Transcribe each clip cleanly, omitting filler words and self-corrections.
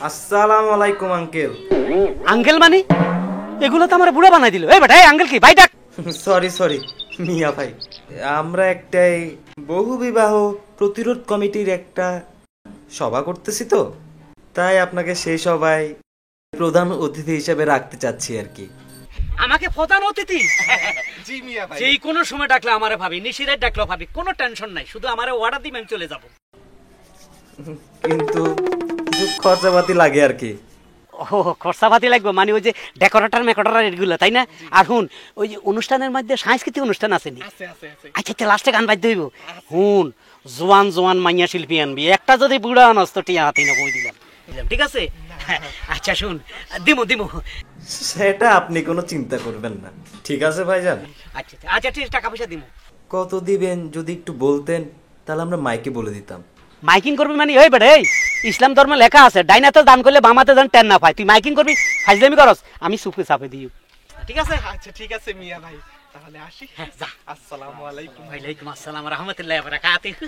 আসসালামু আলাইকুম uncle. Uncle মানে এগুলো তো আমার বুড়া বানাই দিল। এই বেটা, এই আঙ্কেল কি ভাই ডাক? সরি মিয়া ভাই, আমরা একটাই বহু বিবাহ প্রতিরোধ কমিটির একটা সভা করতেছি, তো তাই আপনাকে সেই সভায় প্রধান অতিথি হিসেবে রাখতে চাচ্ছি আর কি। আমাকে প্রধান অতিথি? জি মিয়া ভাই, যেই কোনো সময় ডাকলে আমারে ভাবি, নিশিরাত ডাকলেও ভাবি, কোনো টেনশন নাই, শুধু আমারে অর্ডার দিবেন চলে যাব। কিন্তু কিছু খরচাপাতি লাগে আর কি। ও খরচাপাতি লাগবে মানে ওই যে ডেকোরেটর মেকোরেটর এগুলো, তাই না? আর হুন, ওই যে অনুষ্ঠানের মধ্যে সাংস্কৃতিক অনুষ্ঠান আছে নি? আছে আছে আছে। আচ্ছা লাস্টে গান বাজতে হইব। হুন, জোয়ান জোয়ান মাইয়া শিল্পী আনবি, একটা যদি বুড়া আনস তো টিয়া হাতি না কই দিলাম, ঠিক আছে? আচ্ছা শুন, দিমু সেটা আপনি কোনো চিন্তা করবেন না, ঠিক আছে ভাইজান? আচ্ছা ঠিক, টাকা পয়সা দিমু। কত দিবেন যদি একটু বলতেন, তাহলে আমরা মাইকে বলে দিতাম। মাইকিং করবি মানে ওই বেড়ে, ইসলাম ধর্মে লেখা আছে ডাইনাতে দান করলে বামাতে দান টেন না পায়। তুই মাইকিং করবি, ফাইজলামি করস, আমি সুপে চাপে দিই, ঠিক আছে? আচ্ছা ঠিক আছে মিয়া ভাই, তাহলে আসি। হ্যাঁ যা। আসসালামু আলাইকুম। ওয়ালাইকুম আসসালাম ওয়া রাহমাতুল্লাহি ওয়া বারাকাতুহু।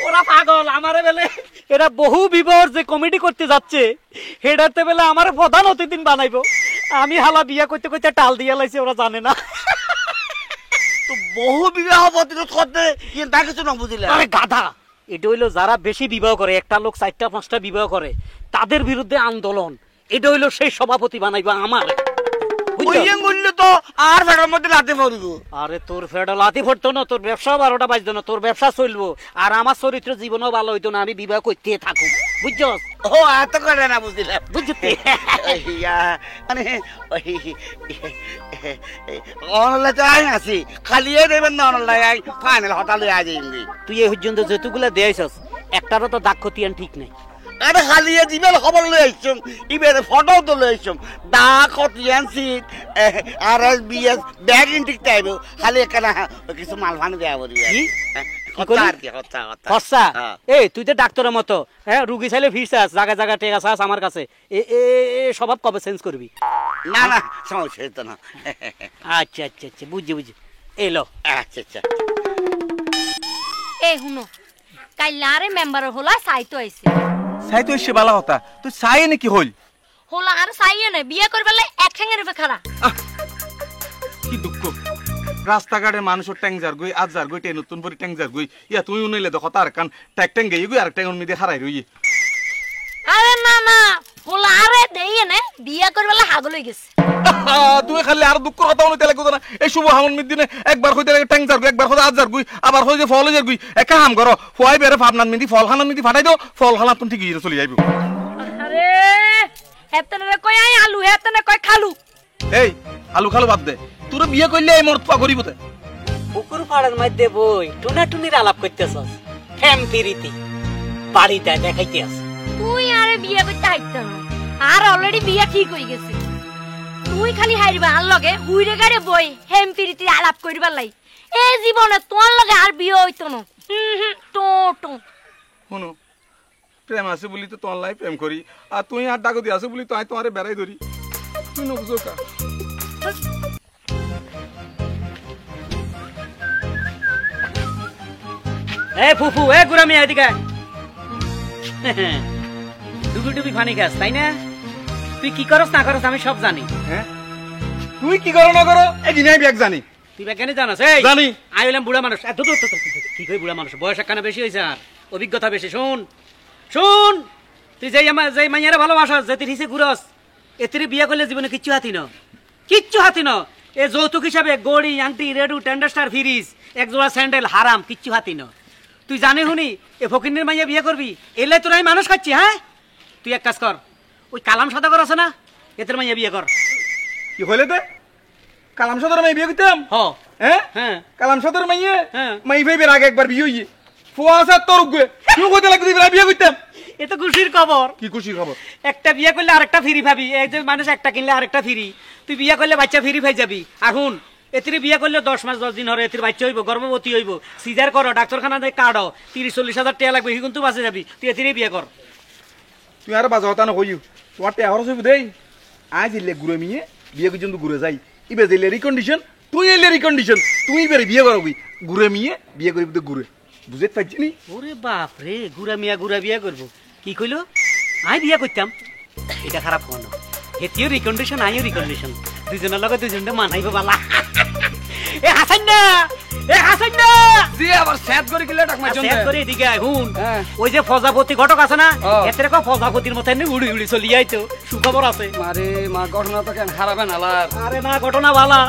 ওরা পাগল আমারে বেলে, এরা বহু বিবাহর যে কমিটি করতে যাচ্ছে হেডাতে বেলে আমার প্রধান অতিথি বানাইবো। আমি হালা বিয়া করতে করতে টাল দিয়া লাইছে, ওরা জানে না। তো বহু বিবাহ প্রতিরোধ করতে তা কিছু না বুঝলে? আরে গাধা, এটা হইলো যারা বেশি বিবাহ করে, একটা লোক 4টা-5টা বিবাহ করে, তাদের বিরুদ্ধে আন্দোলন। এটা হইলো সেই সভাপতি বানাইবা আমার। বললে তো আর ফেরার মধ্যে লাতে পড়ব। আরে তোর ফেডা লাতি পড়তো না, তোর ব্যবসা 12টা বাজতো না, তোর ব্যবসা চলবো, আর আমার চরিত্র জীবনও ভালো হইতো না, আমি বিবাহ করতে থাকুক, বুঝছস? ও এত করে না বুঝলে? বুঝতে মানে অনলাইন তো আই আছি, খালি দেবেন না অনলাইন ফাইনাল হঠাৎ আজ ইন্দি। তুই এই পর্যন্ত যেতুগুলা দেয়াইছস একটারও তো দাগ খতিয়ান ঠিক নাই। আরে খালি দিবেন খবর লই আইছম, ইবের ফটো তো লই আইছম, দা কতিয়ান সিট আর এস বিএস ব্যাগ ইনটিক টাইব, খালি একখানা কিছু মাল ফান দেয়া বলি। কি কথা আর কি কথা কথা খরচা? এই তুই তো ডাক্তারের মতো, হ্যাঁ, রুগী চাইলে ফিস আস, জায়গা জায়গা টেকা চাস আমার কাছে। এ স্বভাব কবে চেঞ্জ করবি? না না সমস্যা হইতো না। আচ্ছা বুঝছি এলো। আচ্ছা এই শুনো, কাইলারে মেম্বার হলা চাইতো আইছে। সাই তো এসে বালা কথা, তুই সাই নাকি হইল? হলা আর চাইয়ে না, বিয়ে করবেলে এক ঠ্যাঙের উপরে খাড়া। কি দুঃখ, রাস্তাঘাটে মানুষের ট্যাংজার গই আজার গই টে নতুন পরি ট্যাংজার গই ইয়া তুই উনাইলে দেখো তার কান ট্যাক ট্যাং গই গই আর ট্যাং উনি দিয়ে হারাই রই। আরে না হলা আরে দেইয়ে না, বিয়ে করবেলে হাগল হই গেছে। তুই খালি আর দুঃখ কথা উনি তেলে কত না। এই শুভ হামন মিদ দিনে একবার কইতে লাগে ট্যাংজার গই, একবার কইতে আজার গই, আবার কই যে ফল হইজার গই। একা হাম করো, ফয় বেরে ভাবনান মিদি ফল খানান মিদি ফাটাই দাও, ফল খানা তুমি ঠিক চলে যাইবো। আরে হেতনে কই আই আলু, হেতনে কই খালু। এই আলু খালু বাদ দে, তোর বিয়ে করলে এই মরত পা করিবতে। পুকুর পাড়ের মধ্যে বই টুনাটুনির আলাপ করতেছস, ফ্যাম পিরিতি বাড়িতে দেখাইতে আস। তুই আরে বিয়ে করতে হাইতো না, আর অলরেডি বিয়ে ঠিক হই গেছে। তুই খালি হাইরবা আর লগে হুইরে গাড়ে বই হেম পিরিতি আলাপ করিবার লাই। এই জীবনে তোর লগে আর বিয়ে হইতো না। টো শুনো, প্রেম আছে বলি তো তোমার লাই প্রেম করি, আর তুই আর ডাকতি আছে বলি তো আই তোমারে বেড়াই ধরি। তুই নবুঝো কা? এ ফুফু, এ গুরামি এদিকে। ডুবি ডুবি পানি খাস, তাই না? তুই কি করস না করস আমি সব জানি। হ্যাঁ তুই কি করো না করো এই নাই ব্যাগ জানি। তুই কেন জানাস? এই জানি। আই হইলাম বুড়া মানুষ। কি কই বুড়া মানুষ, বয়স একখানা বেশি হয়েছে আর অভিজ্ঞতা বেশি। শুন তুই যে মাইয়ারে ভালোবাসস, যে তুই হিসে ঘুরস, এতিরে বিয়া করলে জীবনে কিচ্ছু হাতি ন। এ যৌতুক হিসাবে গড়ি আংটি রেডু টেন্ডারস্টার ফ্রিজ এক জোড়া স্যান্ডেল হারাম, কিচ্ছু হাতি ন। তুই জানি শুনি এ ফকিনের মাইয়া বিয়ে করবি, এলে তোর আমি মানুষ খাচ্ছি। হ্যাঁ তুই এক কাজ কর, ওই কালাম সদাগর আছে না, এদের মাইয়া বিয়ে কর। কি হইলে তে কালাম সদর মাই বিয়ে করতাম? হ্যাঁ কালাম সদর মাইয়ে মাই ভাইবের আগে একবার বিয়ে হইয়ে ফুয়াশা তোর উগে তুই কইতে লাগবি বিয়ে করতাম। এ তো খুশির খবর। কি খুশির খবর? একটা বিয়ে করলে আরেকটা ফ্রি পাবি। এই যে মানুষ একটা কিনলে আরেকটা ফ্রি, তুই বিয়ে করলে বাচ্চা ফ্রি পাই যাবি। আর হুন, এতিরে বিয়ে করলে 10 মাস 10 দিন হরে এতির বাচ্চা হইব, গর্ভবতী হইব, সিজার করো, ডাক্তারখানা দিয়ে কাটো, 30-40 হাজার টাকা লাগবে, হিগুন তুই বাঁচে যাবি। তুই এতিরে বিয়ে কর। তুই আর বাজা হতা না কইউ তোমার তে আহরস হইব দেই। আজ ইলে ঘুরে মিয়ে বিয়ে পর্যন্ত ঘুরে যাই, ইবে দিলে রিকন্ডিশন, তুই এলে রিকন্ডিশন, তুই বেরে বিয়ে করবি ঘুরে মিয়ে বিয়ে করিবি তো ঘুরে। বুঝতে পারছি নি ওরে বাপ রে গুড়া মিয়া গুড়া বিয়া করবো কি কইলো আই বিয়া করতাম এটা খারাপ হলো হেতিও রিকন্ডিশন আইও রিকন্ডিশন দুজনের লগে দুজনটা মানাইবো বালা এ হাসান না জি আবার সেট করে কিলে টাক মারছন সেট করে এদিকে আয় হুন হ্যাঁ। ওই যে ফজাপতি ঘটক আছে না ও। এতে কো ফজাপতির মতো এমনি উড়ি উড়ি চলি আইতো সুখবর আছে মারে মা ঘটনা তো কেন হারাবে নালার আরে না ঘটনা ভালা